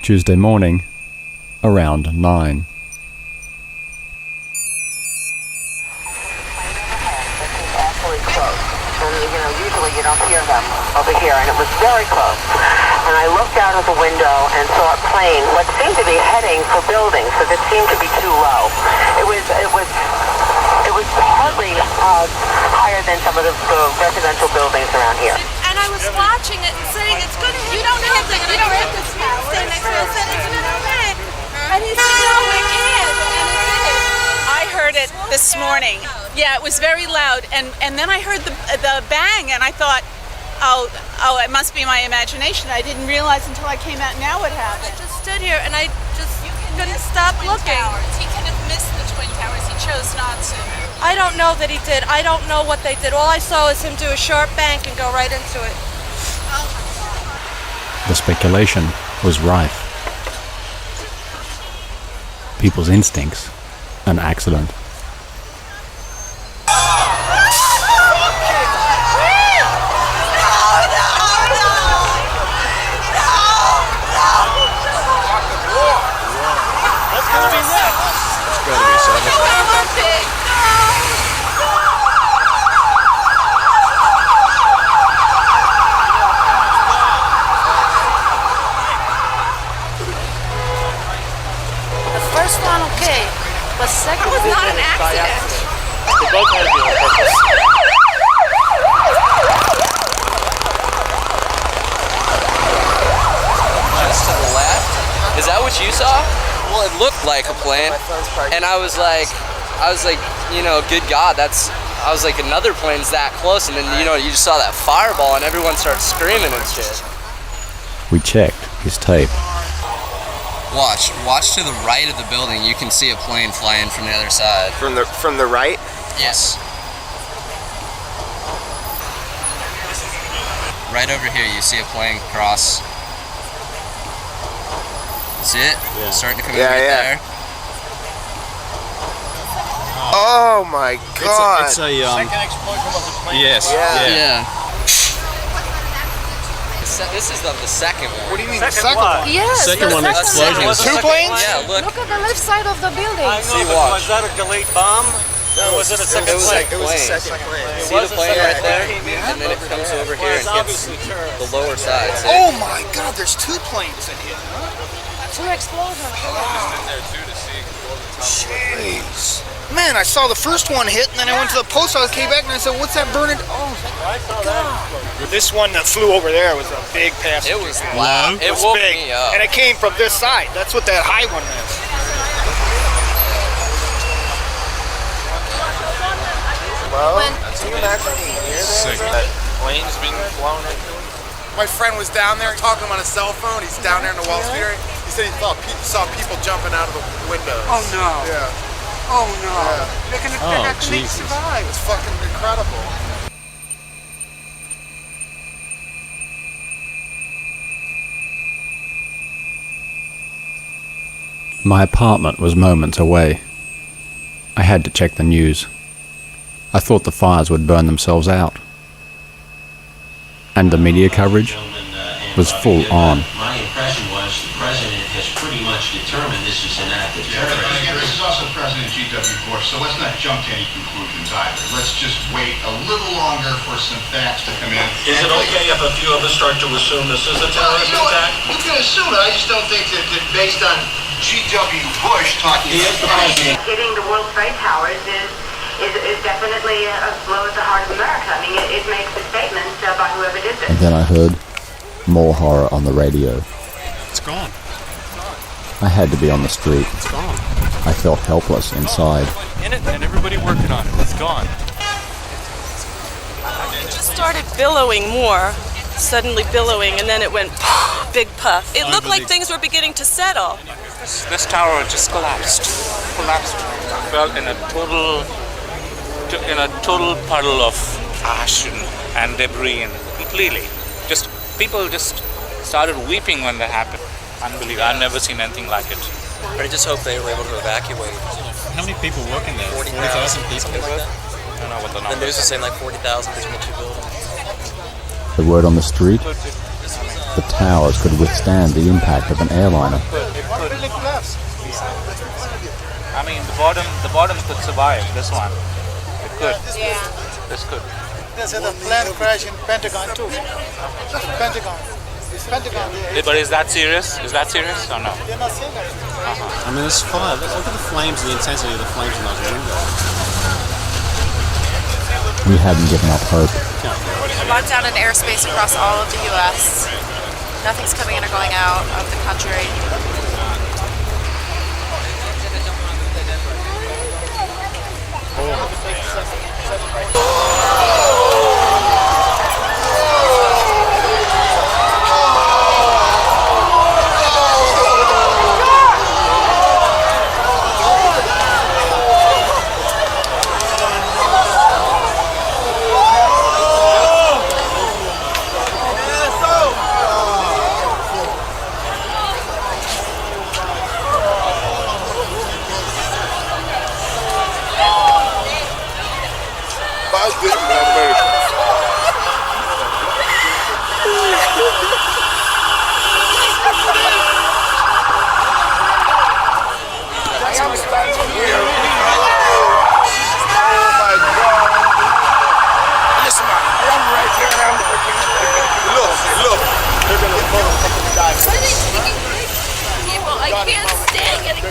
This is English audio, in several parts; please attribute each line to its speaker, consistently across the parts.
Speaker 1: Tuesday morning, around 9.
Speaker 2: Usually you don't hear them over here, and it was very close. And I looked out of the window and saw a plane, what seemed to be heading for buildings, because it seemed to be too low. It was hardly higher than some of the residential buildings around here.
Speaker 3: And I was watching it and saying, it's going to hit. You don't have the man stand next to it. I said, it's going to hit. And he said, no, it can't. And it did.
Speaker 4: I heard it this morning. Yeah, it was very loud, and then I heard the bang, and I thought, oh, it must be my imagination. I didn't realize until I came out. Now what happened?
Speaker 3: I just stood here, and I just couldn't stop looking.
Speaker 4: He could have missed the Twin Towers. He chose not to.
Speaker 3: I don't know that he did. I don't know what they did. All I saw is him do a sharp bank and go right into it.
Speaker 1: The speculation was rife. People's instincts, an accident.
Speaker 3: First one, okay, but second was not an accident.
Speaker 5: They both had to be on purpose.
Speaker 6: Just to the left? Is that what you saw? Well, it looked like a plane, and I was like, you know, good God, I was like, another plane's that close, and then, you know, you just saw that fireball, and everyone starts screaming and shit.
Speaker 1: We checked his tape.
Speaker 6: Watch to the right of the building. You can see a plane fly in from the other side.
Speaker 5: From the right?
Speaker 6: Yes. Right over here, you see a plane cross. See it?
Speaker 5: Yeah.
Speaker 6: Starting to come in right there.
Speaker 5: Oh my God!
Speaker 7: It's a second explosion was a plane. Yes.
Speaker 6: Yeah. This is the second one.
Speaker 5: What do you mean the second one?
Speaker 3: Yes,
Speaker 7: Second
Speaker 3: the
Speaker 7: one
Speaker 3: second
Speaker 7: explosion.
Speaker 3: one.
Speaker 5: Two planes?
Speaker 6: Yeah, look.
Speaker 3: Look at the left side of the building.
Speaker 7: I know, but was that a delayed bomb? Or was it a second plane?
Speaker 5: It was a second plane.
Speaker 6: See the plane right there? And then it comes over here and hits the lower side. See?
Speaker 5: Oh my God! There's two planes in here.
Speaker 3: Two explosions.
Speaker 5: Jeez. Man, I saw the first one hit, and then I went to the post office, came back, and I said, "What's that burning?" Oh God! This one that flew over there was a big passenger.
Speaker 6: It was loud. It woke me up.
Speaker 5: And it came from this side. That's what that high one is. Well, can you imagine being near that plane's being flown into?
Speaker 8: My friend was down there talking on his cell phone. He's down there in the Wall Street area. He said he saw people jumping out of the windows.
Speaker 5: Oh no!
Speaker 8: Yeah.
Speaker 5: Oh no!
Speaker 8: Yeah.
Speaker 5: They're not gonna survive.
Speaker 8: It's fucking incredible.
Speaker 1: My apartment was moments away. I had to check the news. I thought the fires would burn themselves out. And the media coverage was full on.
Speaker 9: My impression was the president has pretty much determined this is an act of terrorism.
Speaker 10: But again, this is also President G.W. Bush, so let's not jump to any conclusions either. Let's just wait a little longer for some facts to come in.
Speaker 9: Is it okay if a few of us start to assume this is a terrorist attack?
Speaker 10: You can assume it. I just don't think that based on G.W. Bush talking about
Speaker 2: Hitting the World Trade Towers is definitely a blow at the heart of America. I mean, it makes a statement by whoever did this.
Speaker 1: And then I heard more horror on the radio.
Speaker 7: It's gone.
Speaker 1: I had to be on the street.
Speaker 7: It's gone.
Speaker 1: I felt helpless inside.
Speaker 7: In it, and everybody working on it. It's gone.
Speaker 3: It just started billowing more, suddenly billowing, and then it went big puff. It looked like things were beginning to settle.
Speaker 7: This tower just collapsed. I fell in a total puddle of ash and debris, and completely. People just started weeping when that happened. Unbelievable. I've never seen anything like it.
Speaker 6: I just hope they were able to evacuate.
Speaker 7: How many people work in there?
Speaker 6: 40,000
Speaker 7: people?
Speaker 6: something like that.
Speaker 7: I don't know what the number
Speaker 6: The news
Speaker 7: is.
Speaker 6: is saying like 40,000 between the two buildings.
Speaker 1: The word on the street? the towers could withstand the impact of an airliner.
Speaker 7: I mean, the bottom could survive. This one, it could.
Speaker 3: Yeah.
Speaker 7: This could.
Speaker 5: There's a plane crash in Pentagon too. Pentagon. Pentagon.
Speaker 7: But is that serious? Is that serious or no?
Speaker 5: They're not saying that.
Speaker 11: I mean, there's fire. Look at the flames, the intensity of the flames in those windows.
Speaker 1: We hadn't given up hope.
Speaker 3: Locked down in airspace across all of the U.S. Nothing's coming in or going out of the country. I can't stand getting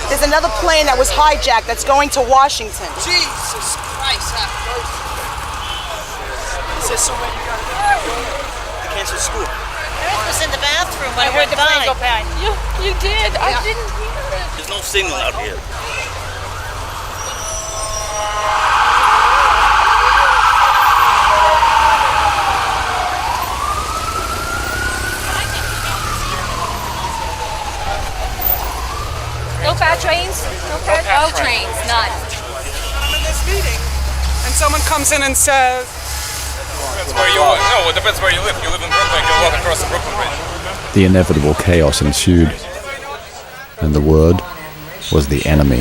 Speaker 12: There's another plane that was hijacked that's going to Washington.
Speaker 13: Jesus Christ.
Speaker 12: He says so many
Speaker 13: I canceled school.
Speaker 3: I was in the bathroom when I heard the plane go by. You did? I didn't hear it.
Speaker 13: There's no signal out here.
Speaker 3: No fat trains? No trains, none.
Speaker 12: I'm in this meeting, and someone comes in and says,
Speaker 14: Depends where you live. No, it depends where you live. You live in Brooklyn, you walk across the Brooklyn Bridge.
Speaker 1: The inevitable chaos ensued, and the word was the enemy.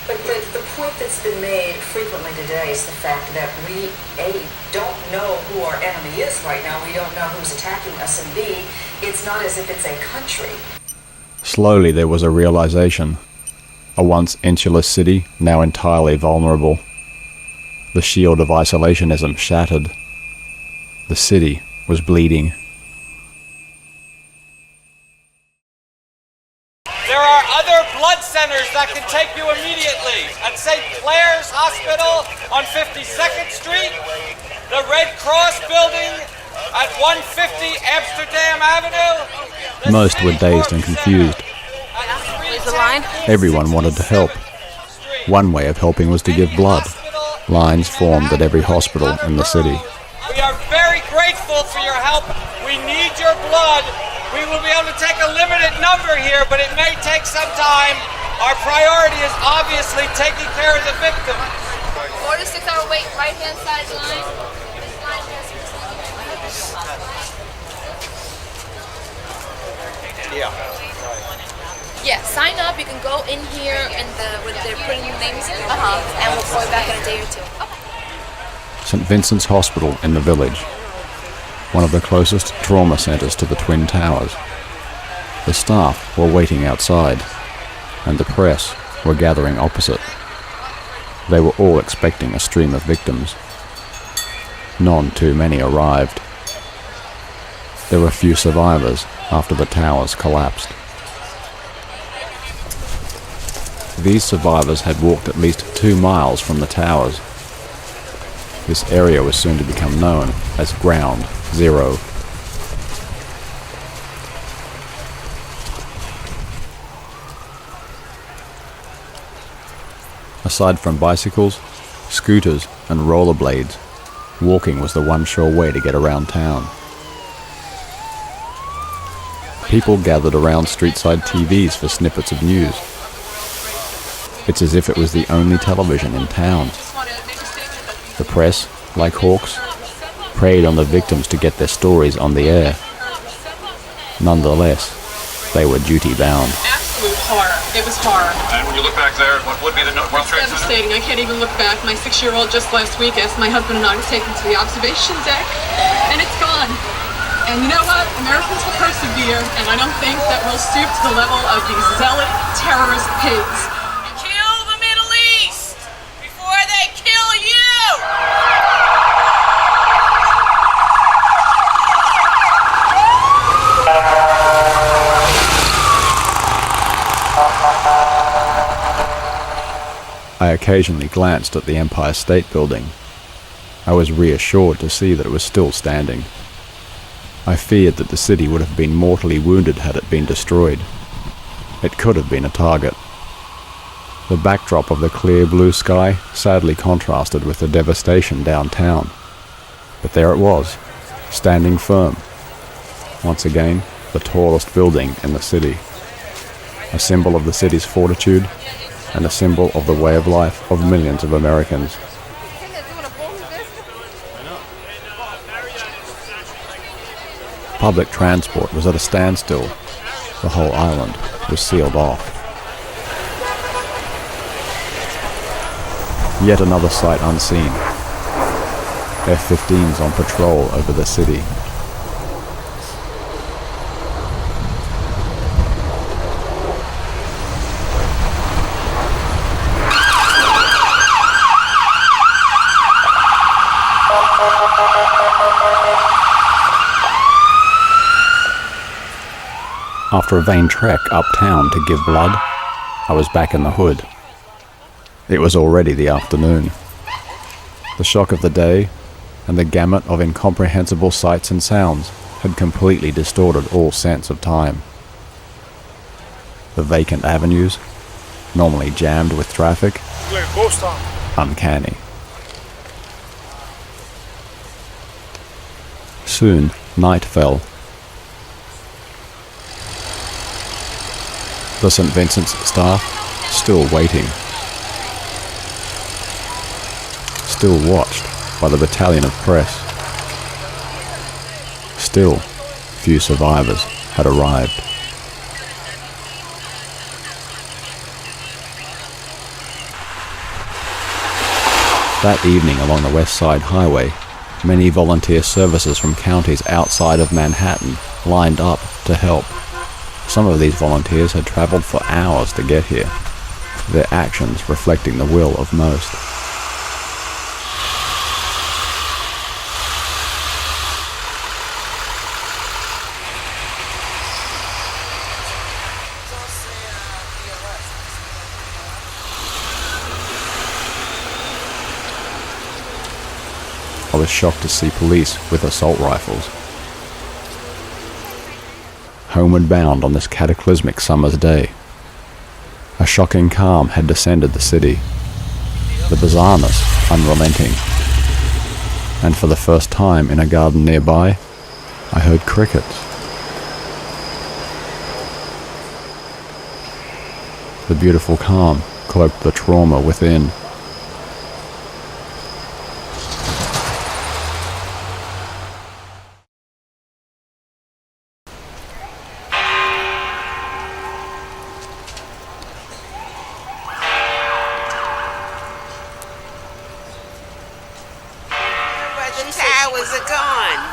Speaker 15: But the point that's been made frequently today is the fact that we, A, don't know who our enemy is right now. We don't know who's attacking us, and B, it's not as if it's a country.
Speaker 1: Slowly there was a realization. A once insular city, now entirely vulnerable. The shield of isolationism shattered. The city was bleeding.
Speaker 16: There are other blood centers that can take you immediately. At St. Clair's Hospital on 52nd Street, the Red Cross building at 150 Amsterdam Avenue.
Speaker 1: Most were dazed and confused. Everyone wanted to help. One way of helping was to give blood. Lines formed at every hospital in the city.
Speaker 16: We are very grateful for your help. We need your blood. We will be able to take a limited number here, but it may take some time. Our priority is obviously taking care of the victim.
Speaker 3: 4 to 6 hour wait, right hand side line.
Speaker 16: Yeah.
Speaker 3: Yeah, sign up. You can go in here and when they're putting your names in. And we'll call you back in a day or two.
Speaker 1: St. Vincent's Hospital in the village, one of the closest trauma centres to the Twin Towers. The staff were waiting outside, and the press were gathering opposite. They were all expecting a stream of victims. None too many arrived. There were few survivors after the towers collapsed. These survivors had walked at least 2 miles from the towers. This area was soon to become known as Ground Zero. Aside from bicycles, scooters, and rollerblades, walking was the one sure way to get around town. People gathered around street-side TVs for snippets of news. It's as if it was the only television in town. The press, like hawks, preyed on the victims to get their stories on the air. Nonetheless, they were duty-bound.
Speaker 16: Absolute
Speaker 17: horror. It was horror.
Speaker 18: And when you look back there, what would be the World
Speaker 17: It's
Speaker 18: Trade Center?
Speaker 17: devastating. I can't even look back. My 6-year-old just last week asked my husband and I to take him to the observation deck, and it's gone. And you know what? Americans will persevere, and I don't think that we'll stoop to the level of these zealot terrorist pigs.
Speaker 3: Kill the Middle East before they kill you!
Speaker 1: I occasionally glanced at the Empire State Building. I was reassured to see that it was still standing. I feared that the city would have been mortally wounded had it been destroyed. It could have been a target. The backdrop of the clear blue sky sadly contrasted with the devastation downtown. But there it was, standing firm. Once again, the tallest building in the city. A symbol of the city's fortitude, and a symbol of the way of life of millions of Americans. Public transport was at a standstill. The whole island was sealed off. Yet another sight unseen. F-15s on patrol over the city. After a vain trek uptown to give blood, I was back in the hood. It was already the afternoon. The shock of the day and the gamut of incomprehensible sights and sounds had completely distorted all sense of time. The vacant avenues, normally jammed with traffic, uncanny. Soon, night fell. The St. Vincent's staff, still waiting. Still watched by the battalion of press. Still, few survivors had arrived. That evening along the West Side Highway, many volunteer services from counties outside of Manhattan lined up to help. Some of these volunteers had traveled for hours to get here, their actions reflecting the will of most. I was shocked to see police with assault rifles. Homeward bound on this cataclysmic summer's day. A shocking calm had descended the city, the bizarreness unrelenting. And for the first time in a garden nearby, I heard crickets. The beautiful calm cloaked the trauma within.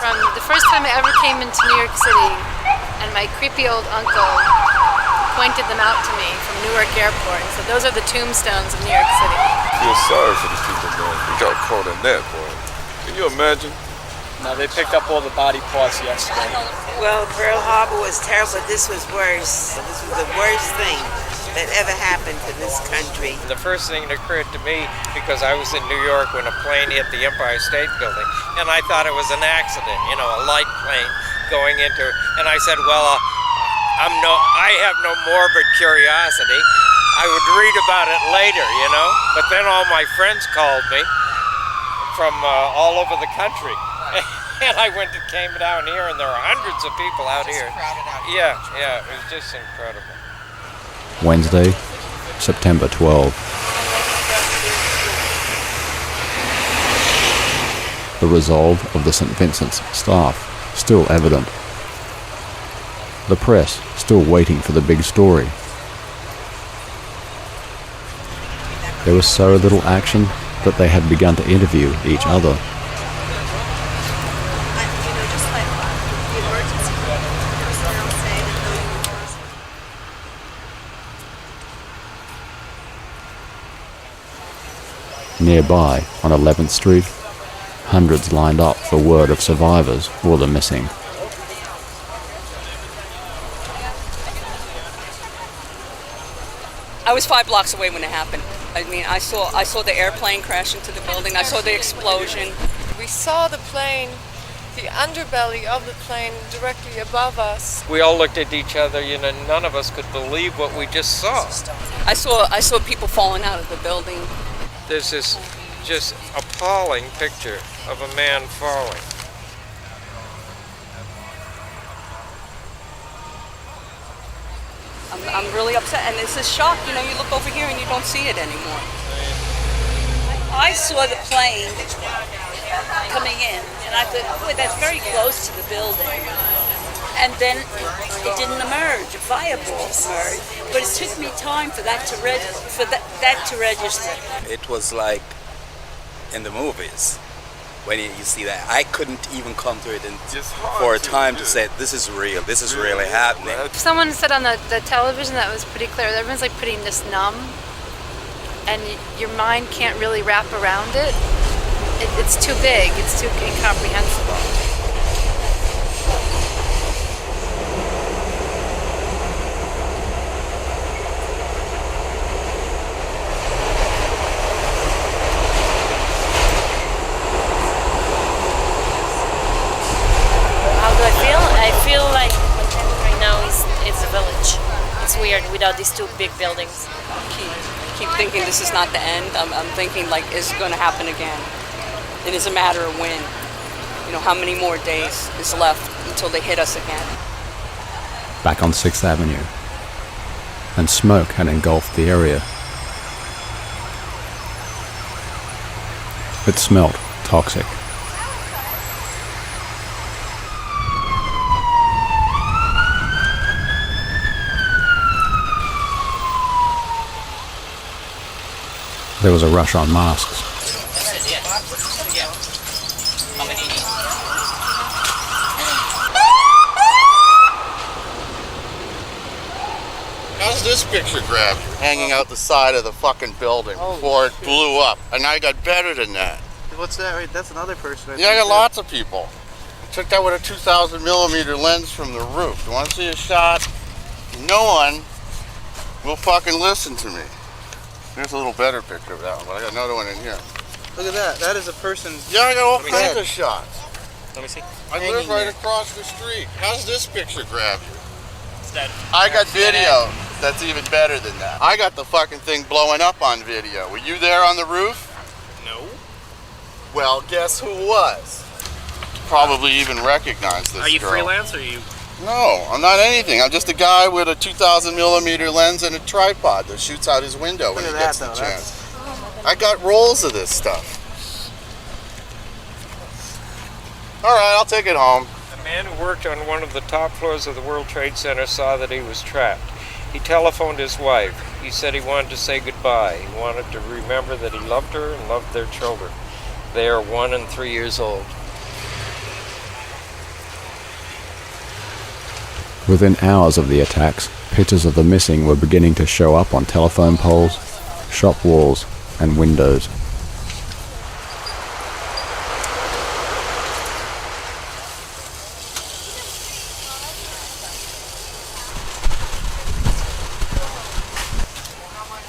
Speaker 19: From the first time I ever came into New York City, and my creepy old uncle pointed them out to me from Newark Airport and said, "Those are the tombstones of New York City."
Speaker 20: I feel sorry for these people, man. We got caught in that, boy. Can you imagine?
Speaker 16: No, they picked up all the body parts yesterday.
Speaker 21: Well, Pearl Harbor was terrible, but this was worse. This was the worst thing that ever happened to this country.
Speaker 22: The first thing that occurred to me, because I was in New York when a plane hit the Empire State Building, and I thought it was an accident, you know, a light plane going into it. And I said, well, I have no morbid curiosity. I would read about it later, you know. But then all my friends called me from all over the country. And I came down here, and there are hundreds of people out here. Yeah, it was just incredible.
Speaker 1: Wednesday, September 12. The resolve of the St. Vincent's staff still evident. The press still waiting for the big story. There was so little action that they had begun to interview each other. Nearby, on 11th Street, hundreds lined up for word of survivors or the missing.
Speaker 4: I was 5 blocks away when it happened. I mean, I saw the airplane crash into the building. I saw the explosion.
Speaker 3: We saw the plane, the underbelly of the plane directly above us.
Speaker 22: We all looked at each other, none of us could believe what we just saw.
Speaker 4: I saw people falling out of the building.
Speaker 22: There's this just appalling picture of a man falling.
Speaker 4: I'm really upset, and it's a shock. You look over here and you don't see it anymore.
Speaker 8: I saw the plane coming in, and I thought, boy, that's very close to the building. And then it didn't emerge. A fireball emerged, but it took me time for that to register.
Speaker 23: It was like in the movies when you see that. I couldn't even come to it for a time to say this is real. This is really happening.
Speaker 19: Someone said on the television that was pretty clear. Everyone's like pretty just numb, and your mind can't really wrap around it. It's too big. It's too incomprehensible.
Speaker 24: Without these two big buildings.
Speaker 4: I keep thinking this is not the end. I'm thinking like, is it going to happen again? It is a matter of when. How many more days is left until they hit us again?
Speaker 1: Back on 6th Avenue, and smoke had engulfed the area. It smelt toxic. There was a rush on masks.
Speaker 25: How's this picture grabbed? Hanging out the side of the fucking building before it blew up. And I got better than that.
Speaker 5: What's that? Right, that's another person.
Speaker 25: Yeah, I got lots of people. I took that with a 2,000 millimeter lens from the roof. You want to see a shot? No one will fucking listen to me. There's a little better picture of that one, but I got another one in here.
Speaker 5: Look at that. That is a person.
Speaker 25: Yeah, I got all kinds of shots.
Speaker 5: Let me see.
Speaker 25: I live right across the street. How's this picture grab you? I got video that's even better than that. I got the fucking thing blowing up on video. Were you there on the roof?
Speaker 5: No.
Speaker 25: Well, guess who was? Probably even recognize this
Speaker 5: Are you
Speaker 25: girl.
Speaker 5: freelance or are you?
Speaker 25: No, I'm not anything. I'm just a guy with a 2,000 millimeter lens and a tripod that shoots out his window when he gets the chance. I got rolls of this stuff. All right, I'll take it home.
Speaker 22: A man who worked on one of the top floors of the World Trade Center saw that he was trapped. He telephoned his wife. He said he wanted to say goodbye. He wanted to remember that he loved her and loved their children. They are 1 and 3 years old.
Speaker 1: Within hours of the attacks, pictures of the missing were beginning to show up on telephone poles, shop walls, and windows.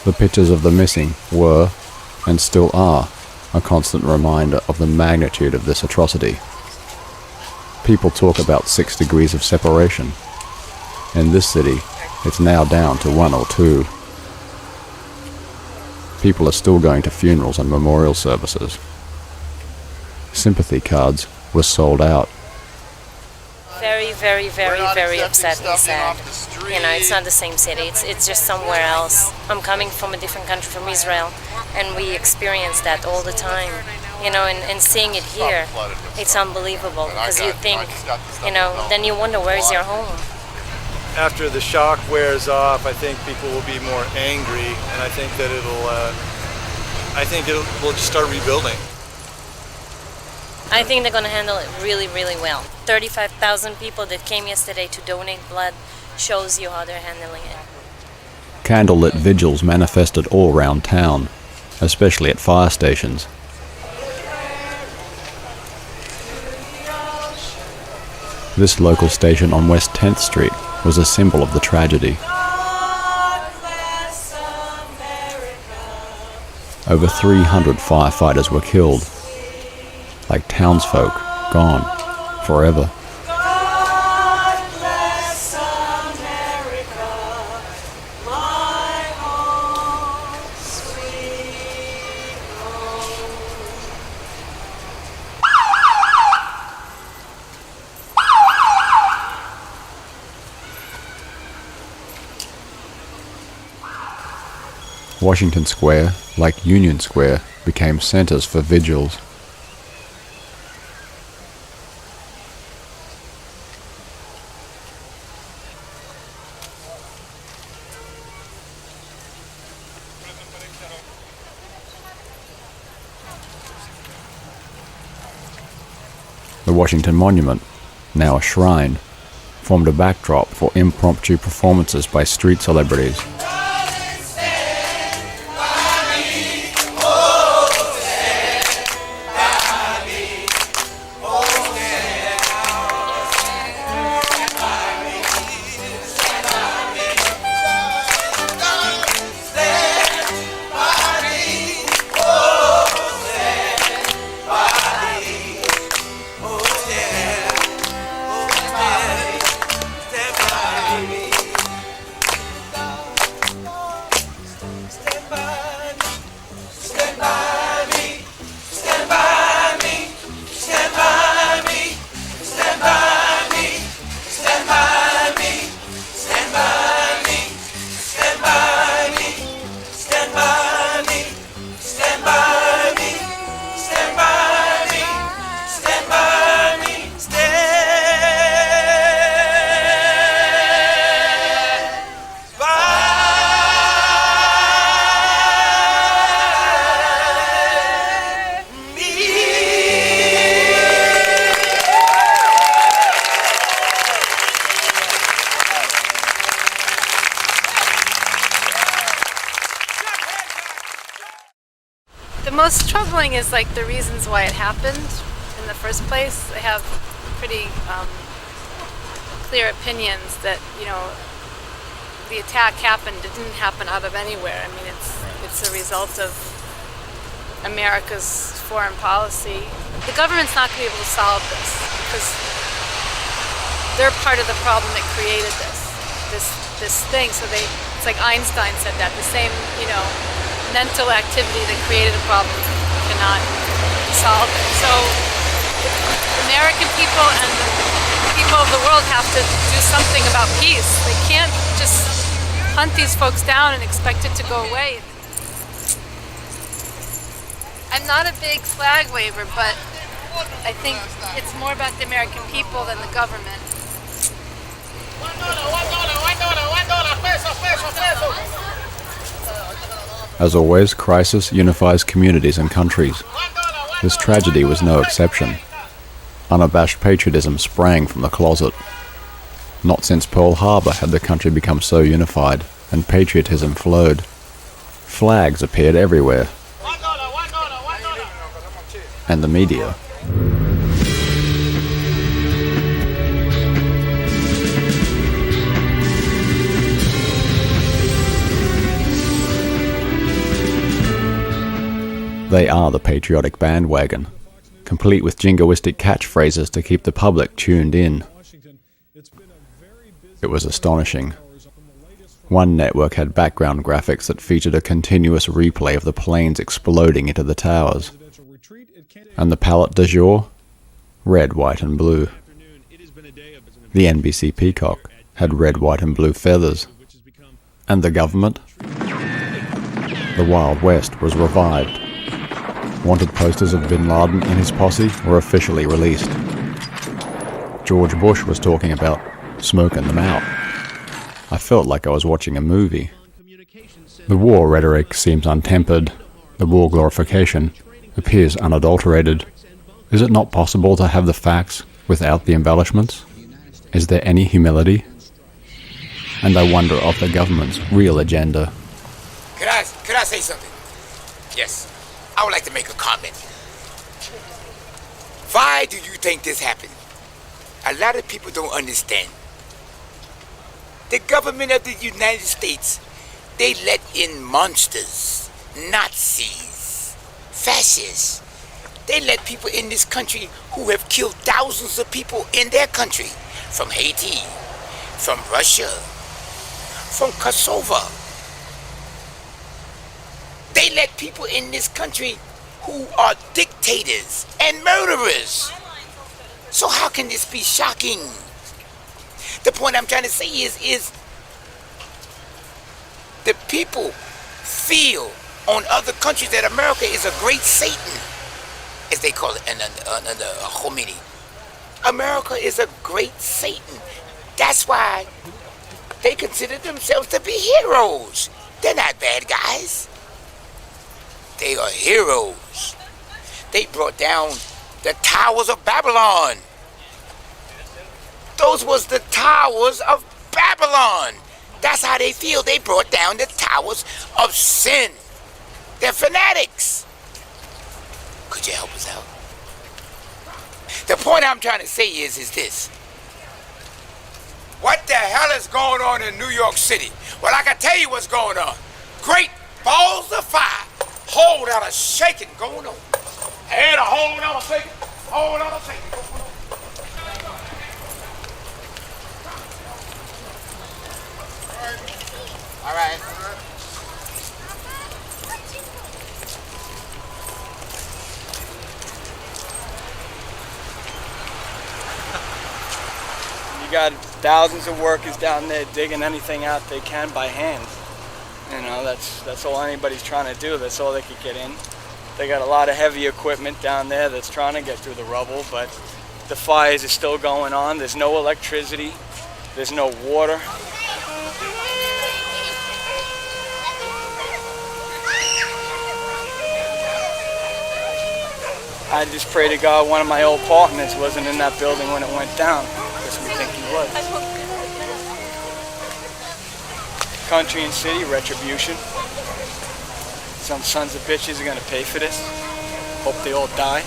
Speaker 1: The pictures of the missing were, and still are, a constant reminder of the magnitude of this atrocity. People talk about 6 degrees of separation. In this city, it's now down to 1 or 2. People are still going to funerals and memorial services. Sympathy cards were sold out.
Speaker 24: Very, very, very, very upset and sad. It's not the same city. It's just somewhere else. I'm coming from a different country, from Israel, and we experience that all the time. And seeing it here, it's unbelievable because you think, then you wonder where's your home.
Speaker 26: After the shock wears off, I think people will be more angry, and I think that it'll
Speaker 2: I think we'll just start rebuilding.
Speaker 24: I think they're going to handle it really, really well. 35,000 people that came yesterday to donate blood shows you how they're handling it.
Speaker 1: Candlelit vigils manifested all around town, especially at fire stations. This local station on West 10th Street was a symbol of the tragedy. Over 300 firefighters were killed, like townsfolk gone forever. Washington Square, like Union Square, became centers for vigils. The Washington Monument, now a shrine, formed a backdrop for impromptu performances by street celebrities.
Speaker 19: The most troubling is like the reasons why it happened in the first place. I have pretty clear opinions that, you know, the attack happened. It didn't happen out of anywhere. I mean, it's a result of America's foreign policy. The government's not going to be able to solve this because they're part of the problem that created this thing. So it's like Einstein said that, the same, you know, mental activity that created a problem cannot solve it. So the American people and the people of the world have to do something about peace. They can't just hunt these folks down and expect it to go away. I'm not a big flag waver, but I think it's more about the American people than the government.
Speaker 1: As always, crisis unifies communities and countries. This tragedy was no exception. Unabashed patriotism sprang from the closet. Not since Pearl Harbor had the country become so unified, and patriotism flowed. Flags appeared everywhere. And the media. They are the patriotic bandwagon, complete with jingoistic catchphrases to keep the public tuned in. It was astonishing. One network had background graphics that featured a continuous replay of the planes exploding into the towers. And the palette du jour? Red, white and blue. The NBC Peacock had red, white and blue feathers. And the government? The Wild West was revived. Wanted posters of Bin Laden and his posse were officially released. George Bush was talking about smoking them out. I felt like I was watching a movie. The war rhetoric seems untempered, The war glorification appears unadulterated. Is it not possible to have the facts without the embellishments? Is there any humility? And I wonder of the government's real agenda.
Speaker 6: Could I say something? Yes. I would like to make a comment. Why do you think this happened? A lot of people don't understand. The government of the United States, they let in monsters, Nazis, fascists. They let people in this country who have killed thousands of people in their country, from Haiti, from Russia, from Kosovo. They let people in this country who are dictators and murderers. So how can this be shocking? The point I'm trying to say is the people feel on other countries that America is a great Satan, as they call it under Khomeini. America is a great Satan. That's why they consider themselves to be heroes. They're not bad guys. They are heroes. They brought down the towers of Babylon. Those was the towers of Babylon. That's how they feel. They brought down the towers of sin. They're fanatics. Could you help us out? The point I'm trying to say is this. What the hell is going on in New York City? Well, I can tell you what's going on. Great balls of fire. Whole lot of shaking going on. And a whole lot of shaking. Whole lot of shaking going on. All right.
Speaker 7: You got thousands of workers down there digging anything out they can by hand. You know, that's all anybody's trying to do. That's all they could get in. They got a lot of heavy equipment down there that's trying to get through the rubble, but the fires are still going on. There's no electricity. There's no water. I just pray to God one of my old partners wasn't in that building when it went down, because we think he was. Country and city, retribution. Some sons of bitches are gonna pay for this. Hope they all die.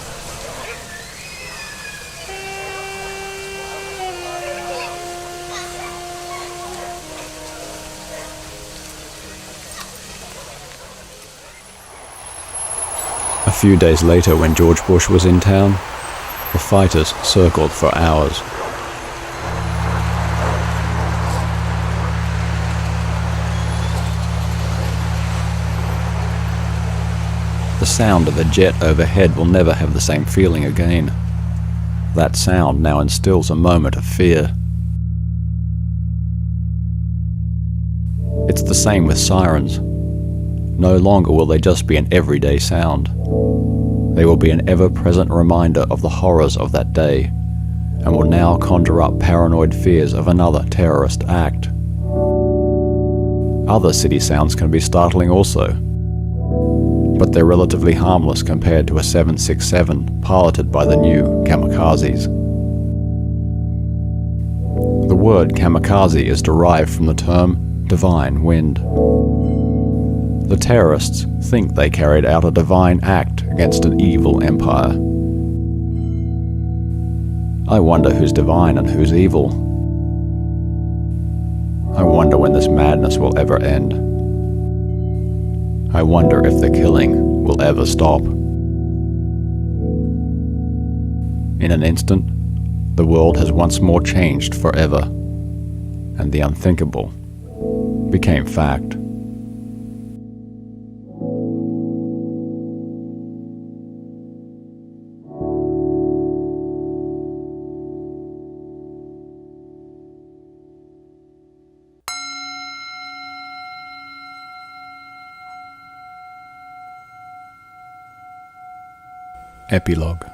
Speaker 1: A few days later, when George Bush was in town, the fighters circled for hours. The sound of a jet overhead will never have the same feeling again. That sound now instills a moment of fear. It's the same with sirens. No longer will they just be an everyday sound. They will be an ever-present reminder of the horrors of that day, and will now conjure up paranoid fears of another terrorist act. Other city sounds can be startling also, but they're relatively harmless compared to a 767 piloted by the new kamikazes. The word kamikaze is derived from the term divine wind. The terrorists think they carried out a divine act against an evil empire. I wonder who's divine and who's evil. I wonder when this madness will ever end. I wonder if the killing will ever stop. In an instant, the world has once more changed forever, and the unthinkable became fact. Epilogue.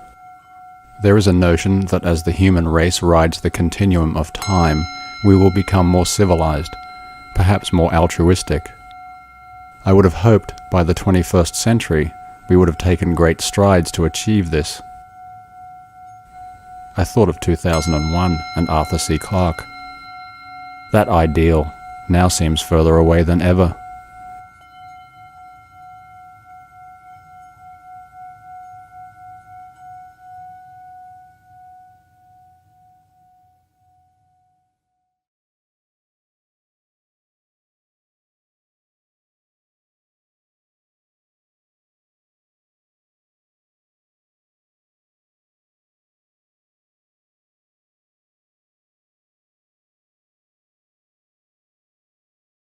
Speaker 1: There is a notion that as the human race rides the continuum of time, we will become more civilized, perhaps more altruistic. I would have hoped by the 21st century we would have taken great strides to achieve this. I thought of 2001 and Arthur C. Clarke. That ideal now seems further away than ever.